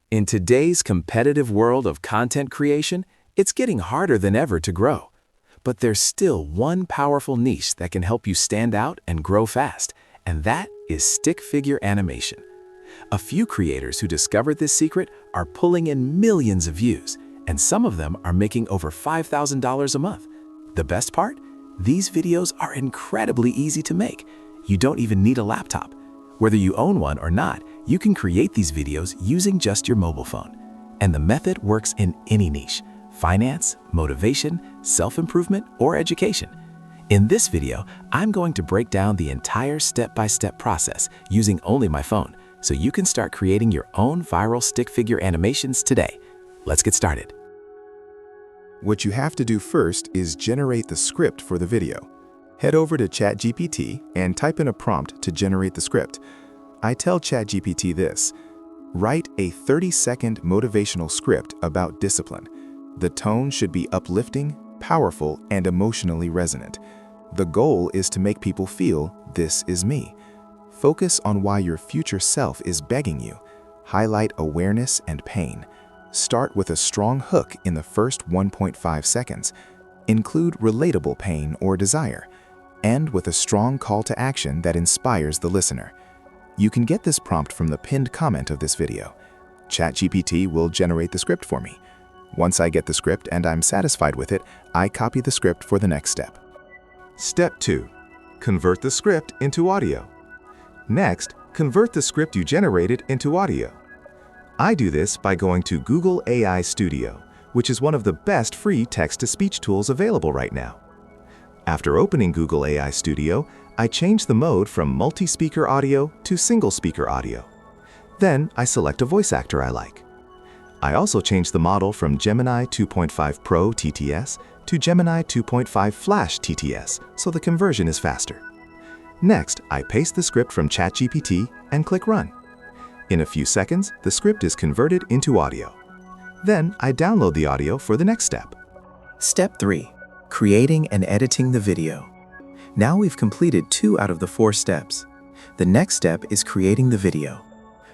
In today's competitive world of content creation, it's getting harder than ever to grow. But there's still one powerful niche that can help you stand out and grow fast, and that is stick figure animation. A few creators who discovered this secret are pulling in millions of views, and some of them are making over $5,000 a month. The best part? These videos are incredibly easy to make. You don't even need a laptop. Whether you own one or not, you can create these videos using just your mobile phone. And the method works in any niche: finance, motivation, self-improvement, or education. In this video, I'm going to break down the entire step-by-step process using only my phone, so you can start creating your own viral stick figure animations today. Let's get started. What you have to do first is generate the script for the video. Head over to ChatGPT and type in a prompt to generate the script. I tell ChatGPT this: write a 30-second motivational script about discipline. The tone should be uplifting, powerful, and emotionally resonant. The goal is to make people feel, "This is me." Focus on why your future self is begging you. Highlight awareness and pain. Start with a strong hook in the first 1.5 seconds. Include relatable pain or desire. End with a strong call to action that inspires the listener. You can get this prompt from the pinned comment of this video. ChatGPT will generate the script for me. Once I get the script and I'm satisfied with it, I copy the script for the next step. Step 2. Convert the script into audio. Next, convert the script you generated into audio. I do this by going to Google AI Studio, which is one of the best free text-to-speech tools available right now. After opening Google AI Studio, I change the mode from multi-speaker audio to single-speaker audio. Then I select a voice actor I like. I also change the model from Gemini 2.5 Pro TTS to Gemini 2.5 Flash TTS, so the conversion is faster. Next, I paste the script from ChatGPT and click Run. In a few seconds, the script is converted into audio. Then I download the audio for the next step. Step 3. Creating and editing the video. Now we've completed 2 out of the 4 steps. The next step is creating the video.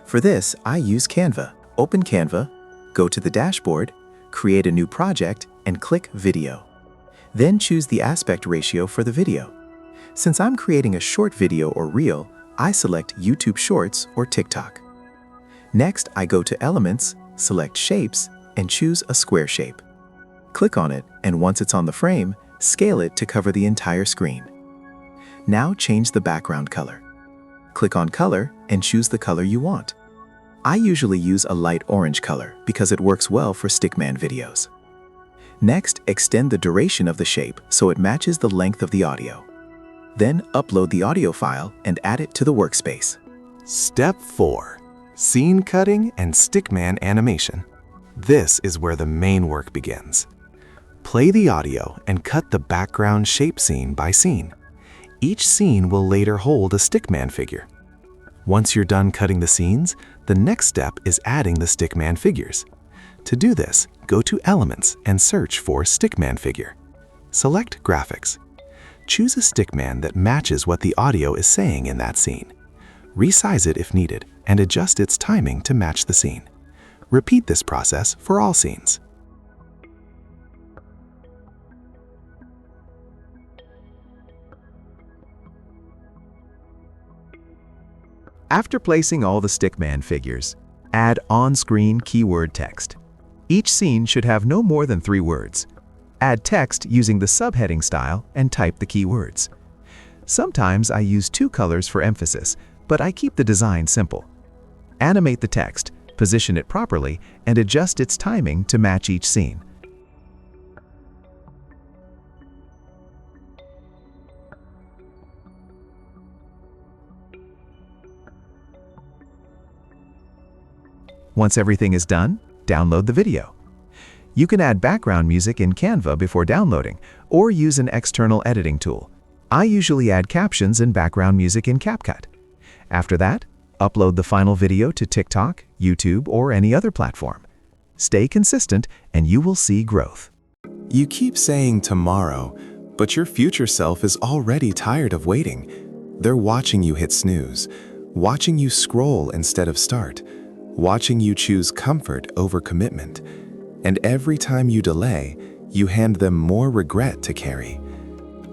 For this, I use Canva. Open Canva, go to the dashboard, create a new project, and click Video. Then choose the aspect ratio for the video. Since I'm creating a short video or reel, I select YouTube Shorts or TikTok. Next, I go to Elements, select Shapes, and choose a square shape. Click on it, and once it's on the frame, scale it to cover the entire screen. Now change the background color. Click on Color and choose the color you want. I usually use a light orange color because it works well for stickman videos. Next, extend the duration of the shape so it matches the length of the audio. Then upload the audio file and add it to the workspace. Step 4. Scene cutting and stickman animation. This is where the main work begins. Play the audio and cut the background shape scene by scene. Each scene will later hold a stickman figure. Once you're done cutting the scenes, the next step is adding the stickman figures. To do this, go to Elements and search for Stickman Figure. Select Graphics. Choose a stickman that matches what the audio is saying in that scene. Resize it if needed and adjust its timing to match the scene. Repeat this process for all scenes. After placing all the stickman figures, add on-screen keyword text. Each scene should have no more than 3 words. Add text using the subheading style and type the keywords. Sometimes I use 2 colors for emphasis, but I keep the design simple. Animate the text, position it properly, and adjust its timing to match each scene. Once everything is done, download the video. You can add background music in Canva before downloading, or use an external editing tool. I usually add captions and background music in CapCut. After that, upload the final video to TikTok, YouTube, or any other platform. Stay consistent and you will see growth. You keep saying tomorrow, but your future self is already tired of waiting. They're watching you hit snooze, watching you scroll instead of start. watching you choose comfort over commitment. And every time you delay, you hand them more regret to carry.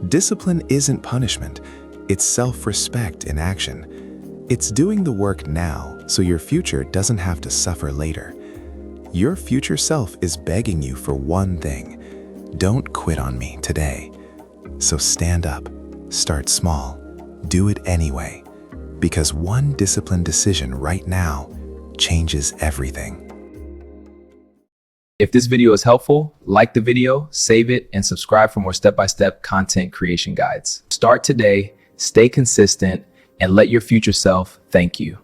Discipline isn't punishment, it's self-respect in action. It's doing the work now so your future doesn't have to suffer later. Your future self is begging you for one thing: don't quit on me today. So stand up, start small, do it anyway, because one disciplined decision right now changes everything. If this video is helpful, like the video, save it, and subscribe for more step-by-step content creation guides. Start today, stay consistent, and let your future self thank you.